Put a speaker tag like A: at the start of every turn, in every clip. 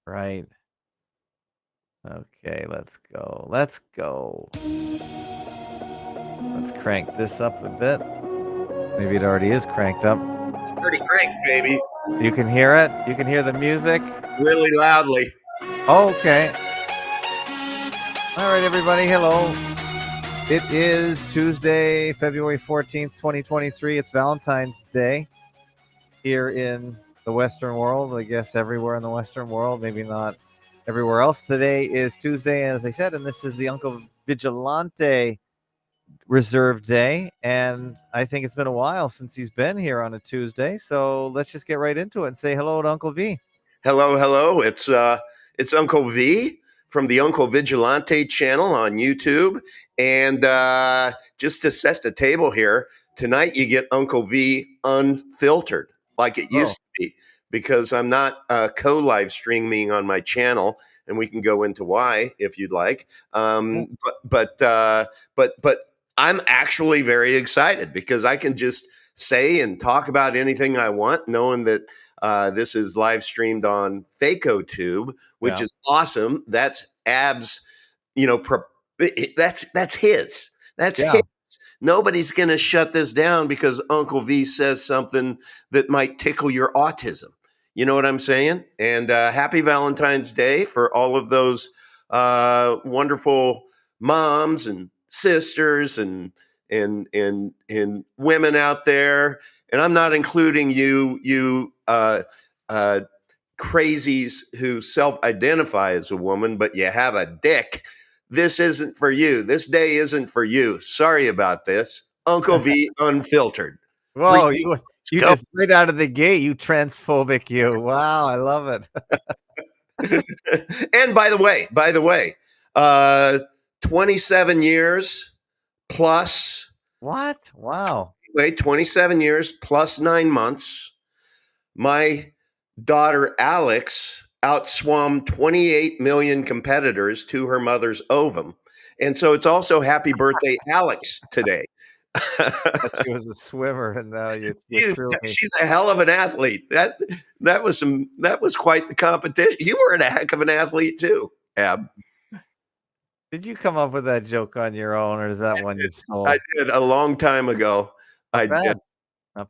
A: Right. Okay, let's go. Let's go. Let's crank this up a bit. Maybe it already is cranked up.
B: It's pretty crank, baby.
A: You can hear it? You can hear the music?
B: Really loudly.
A: Okay. All right, everybody. Hello. It is Tuesday, February 14th, 2023. It's Valentine's Day here in the Western world. I guess everywhere in the Western world, maybe not everywhere else. Today is Tuesday, as I said, and this is the Uncle Vigilante Reserve Day. And I think it's been a while since he's been here on a Tuesday. So let's just get right into it and say hello to Uncle V.
B: Hello. It's Uncle V from the Uncle Vigilante channel on YouTube. And just to set the table here, tonight you get Uncle V unfiltered, like it used to be, because I'm not co-live streaming on my channel, and we can go into why if you'd like. But I'm actually very excited because I can just say and talk about anything I want, knowing that this is live streamed on FacoTube, which is awesome. That's Ab's, that's his. That's his. Nobody's going to shut this down because Uncle V says something that might tickle your autism. You know what I'm saying? And happy Valentine's Day for all of those wonderful moms and sisters and women out there. And I'm not including you crazies who self-identify as a woman, but you have a dick. This isn't for you. This day isn't for you. Sorry about this. Uncle V unfiltered.
A: Whoa, you just straight out of the gate, you transphobic you. Wow, I love
B: it. And by the way, 27 years plus.
A: What? Wow.
B: Wait, 27 years plus 9 months. My daughter Alex outswum 28 million competitors to her mother's ovum. And so it's also happy birthday, Alex, today.
A: She was a swimmer, and now
B: she's a hell of an athlete. That was quite the competition. You were a heck of an athlete too, Ab.
A: Did you come up with that joke on your own, or is that one you stole?
B: I did a long time ago. Not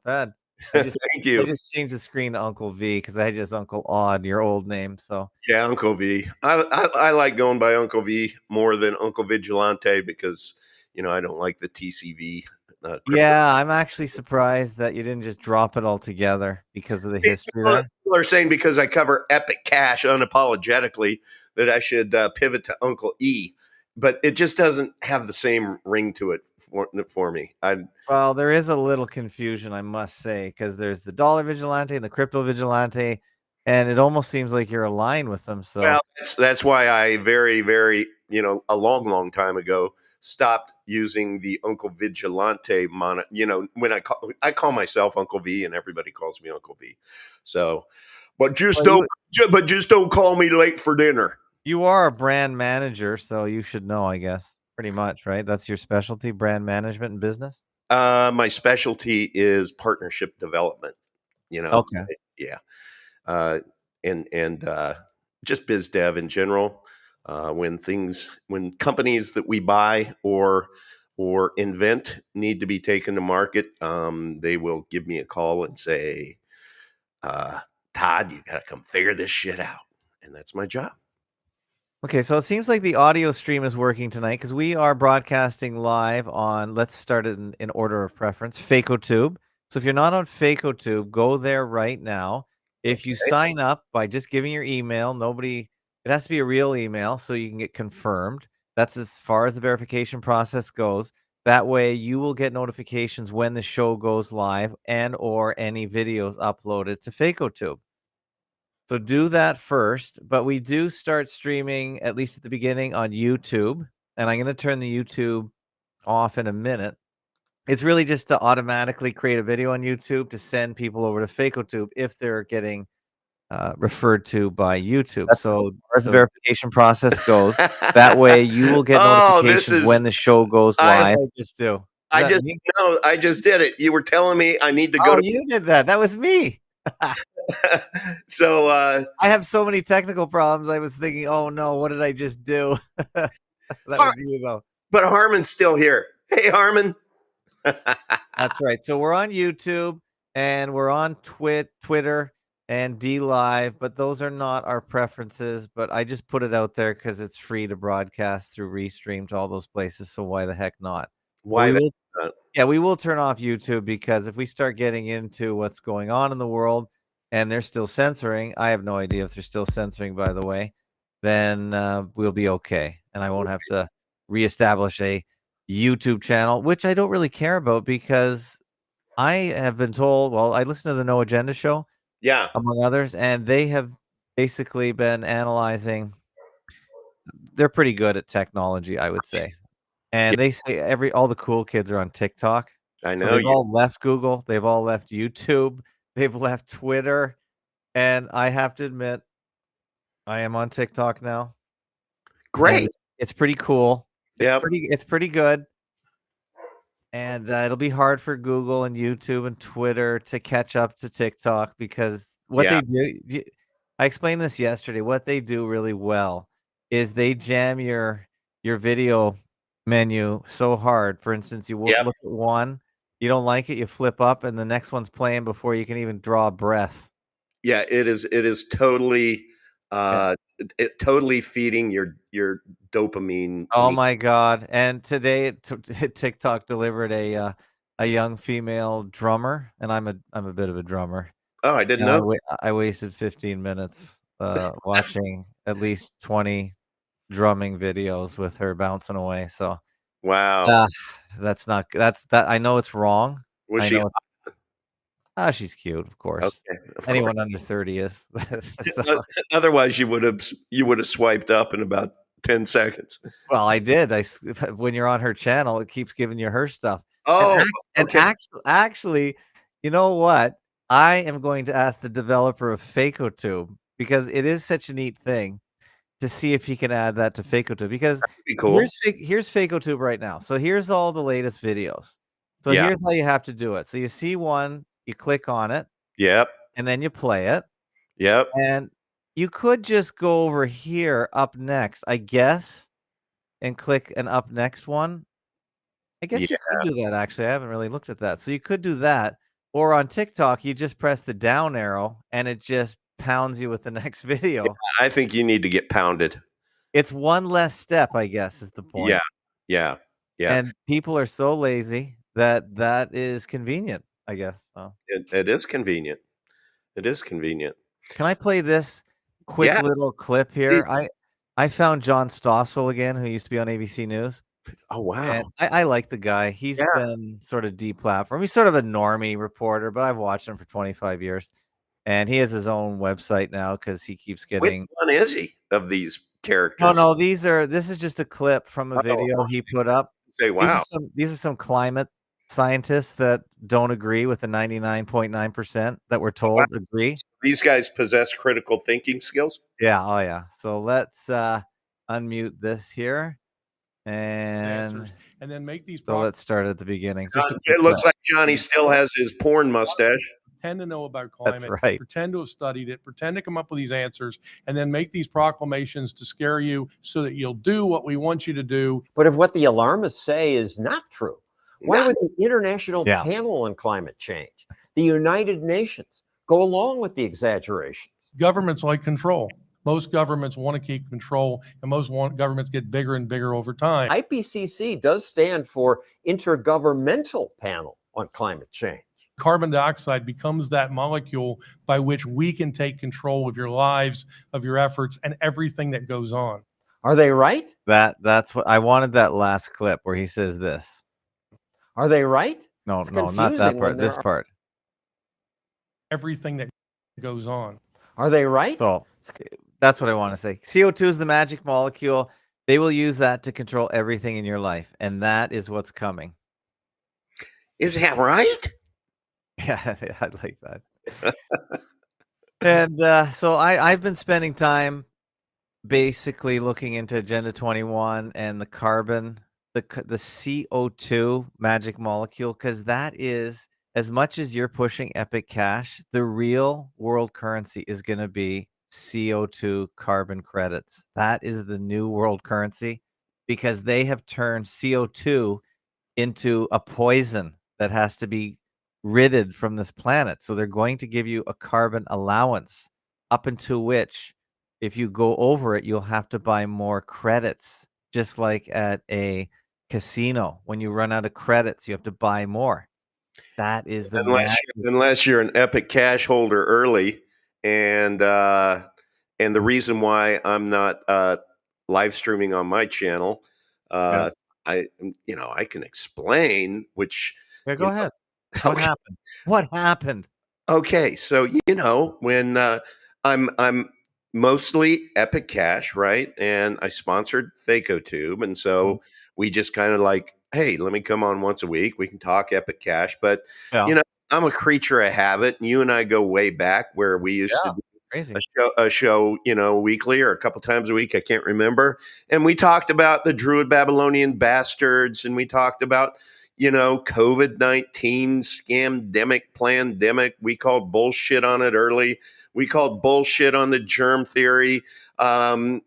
A: bad.
B: Thank you.
A: I just changed the screen to Uncle V because I had just Uncle Odd, your old name. So
B: yeah, Uncle V. I like going by Uncle V more than Uncle Vigilante because I don't like the TCV.
A: Yeah, I'm actually surprised that you didn't just drop it altogether because of the history there.
B: People are saying because I cover epic cash unapologetically that I should pivot to Uncle E, but it just doesn't have the same ring to it for me.
A: Well, there is a little confusion, I must say, because there's the dollar vigilante and the crypto vigilante, and it almost seems like you're aligned with them. So
B: well, that's why I very, very, a long time ago stopped using the Uncle Vigilante when I call myself Uncle V and everybody calls me Uncle V. So, but just don't call me late for dinner.
A: You are a brand manager, so you should know, I guess, pretty much, right? That's your specialty, brand management and business?
B: My specialty is partnership development,
A: Okay.
B: Yeah. And just biz dev in general. When companies that we buy or invent need to be taken to market, they will give me a call and say, Todd, you got to come figure this shit out. And that's my job.
A: Okay, so it seems like the audio stream is working tonight because we are broadcasting live on, let's start it in order of preference, FacoTube. So if you're not on FacoTube, go there right now. If you sign up by just giving your email, it has to be a real email so you can get confirmed. That's as far as the verification process goes. That way you will get notifications when the show goes live and or any videos uploaded to FacoTube. So do that first, but we do start streaming, at least at the beginning, on YouTube, and I'm going to turn the YouTube off in a minute. It's really just to automatically create a video on YouTube to send people over to FacoTube if they're getting referred to by YouTube. So as the verification process goes, that way you will get notifications when the show goes live.
B: I just did it. You were telling me I need to go to.
A: You did that. That was me.
B: So,
A: I have so many technical problems. I was thinking, oh no, what did I just do? That was you though.
B: but Harmon's still here. Hey, Harmon.
A: That's right. So we're on YouTube and we're on Twitter and D Live, but those are not our preferences. But I just put it out there because it's free to broadcast through Restream to all those places. So why the heck not? But
B: Why
A: we
B: that?
A: will, yeah, we will turn off YouTube because if we start getting into what's going on in the world and they're still censoring, I have no idea if they're still censoring, by the way, then we'll be okay. And I won't have to reestablish a YouTube channel, which I don't really care about because I have been told, well, I listen to the No Agenda show,
B: Yeah,
A: among others, and they have basically been analyzing. They're pretty good at technology, I would say.
B: yeah.
A: And they say all the cool kids are on TikTok.
B: I
A: So
B: know
A: they've
B: you.
A: all left Google, they've all left YouTube, they've left Twitter, and I have to admit, I am on TikTok now, and
B: Great.
A: it's pretty cool.
B: Yep.
A: It's pretty good. And, it'll be hard for Google and YouTube and Twitter to catch up to TikTok because what
B: Yeah.
A: they do I explained this yesterday, what they do really well is they jam your video menu so hard. For instance, you will
B: Yep.
A: look at one, you don't like it, you flip up, and the next one's playing before you can even draw a breath.
B: Yeah. It is totally,
A: Yeah.
B: it totally feeding your dopamine
A: Oh
B: need.
A: my god, and today TikTok delivered a young female drummer, and I'm a bit of a drummer.
B: Oh, I didn't
A: And
B: know.
A: I wasted 15 minutes, watching at least 20 drumming videos with her bouncing away, so,
B: Wow.
A: ah, that's not that I know it's wrong.
B: Was
A: I
B: she
A: know she's cute, of course.
B: okay? Of course.
A: Anyone under 30 is. So
B: Otherwise, you would have swiped up in about 10 seconds.
A: well, I did. When you're on her channel, it keeps giving you her stuff.
B: Oh,
A: And
B: okay.
A: actually, you know what? I am going to ask the developer of FacoTube because it is such a neat thing to see if he can add that to FacoTube because
B: Pretty cool.
A: here's FacoTube right now. So here's all the latest videos. So
B: Yeah.
A: here's how you have to do it. So you see one, you click on it,
B: Yep.
A: and then you play it.
B: Yep.
A: And you could just go over here up next, I guess, and click an up next one. I
B: Yeah.
A: guess you could do that actually. I haven't really looked at that. So you could do that. Or on TikTok, you just press the down arrow and it just pounds you with the next video.
B: I think you need to get pounded.
A: It's one less step, I guess, is the
B: Yeah.
A: point.
B: Yeah. Yeah.
A: And people are so lazy that that is convenient, I guess. So,
B: It is convenient. It is convenient.
A: can I play this quick
B: Yeah.
A: little clip
B: Please.
A: here? I found John Stossel again, who used to be on ABC News.
B: Oh,
A: And
B: wow.
A: I like the guy. He's
B: Yeah.
A: been sort of deplatformed. He's sort of a normie reporter, but I've watched him for 25 years. And he has his own website now because he keeps
B: Which
A: getting
B: one is he of these
A: no,
B: characters?
A: no, this is just a clip from a
B: Oh,
A: video he put up.
B: say, wow.
A: These are some climate scientists that don't agree with the 99.9% that we're
B: Wow.
A: told agree.
B: These guys possess critical thinking skills.
A: Yeah, oh yeah. So let's unmute this here. And
C: and then make these
A: so let's start at the beginning. Just a quick
B: It looks
A: clip.
B: like Johnny still has his porn mustache.
C: pretend to know about
A: That's
C: climate,
A: right.
C: pretend to have studied it, pretend to come up with these answers, and then make these proclamations to scare you so that you'll do what we want you to do.
D: But if what the alarmists say is not true, why
B: Not-
D: would the International
A: Yeah.
D: Panel on Climate Change, the United Nations, go along with the exaggerations?
C: Governments like control. Most governments want to keep control, and governments get bigger and bigger over time.
D: IPCC does stand for Intergovernmental Panel on Climate Change.
C: Carbon dioxide becomes that molecule by which we can take control of your lives, of your efforts, and everything that goes on.
D: Are they right?
A: That's what I wanted, that last clip where he says this.
D: Are they right?
A: No,
D: It's
A: no, not that
D: confusing when
A: part. This
D: there are-
A: part.
C: Everything that goes on.
D: Are they right?
A: So that's what I want to say. CO2 is the magic molecule. They will use that to control everything in your life, and that is what's coming.
B: Is that right?
A: Yeah, I like that. And so I've been spending time basically looking into Agenda 21 and the carbon, the CO2 magic molecule, because that is, as much as you're pushing Epic Cash, the real world currency is going to be CO2 carbon credits. That is the new world currency because they have turned CO2 into a poison that has to be ridded from this planet. So they're going to give you a carbon allowance up until which, if you go over it, you'll have to buy more credits, just like at a casino. When you run out of credits, you have to buy more. That is the
B: Unless
A: magic.
B: unless you're an Epic Cash holder early, and the reason why I'm not live streaming on my channel,
A: Yeah.
B: I I can explain which
A: Yeah,
B: you
A: go
B: know
A: ahead. What
B: okay.
A: happened? What happened?
B: Okay, so when I'm mostly Epic Cash, right? And I sponsored FacoTube, and
A: Mhm.
B: so we just kind of like, hey, let me come on once a week. We can talk Epic Cash, but
A: Yeah.
B: you know, I'm a creature of habit. And you and I go way back where we used to
A: Yeah.
B: do
A: Crazy.
B: a show, weekly or a couple times a week. I can't remember. And we talked about the Druid Babylonian bastards, and we talked about COVID-19 scamdemic, plandemic. We called bullshit on it early. We called bullshit on the germ theory. Those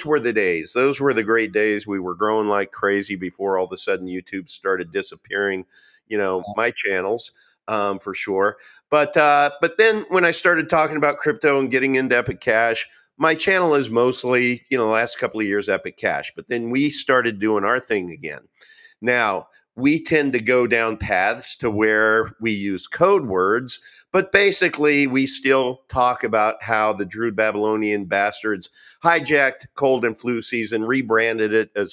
B: were the days. Those were the great days. We were growing like crazy before all of a sudden YouTube started disappearing. My channels, for sure. But then when I started talking about crypto and getting into Epic Cash, my channel is mostly, the last couple of years Epic Cash. But then we started doing our thing again. Now, we tend to go down paths to where we use code words, but basically we still talk about how the Druid Babylonian bastards hijacked cold and flu season, rebranded it as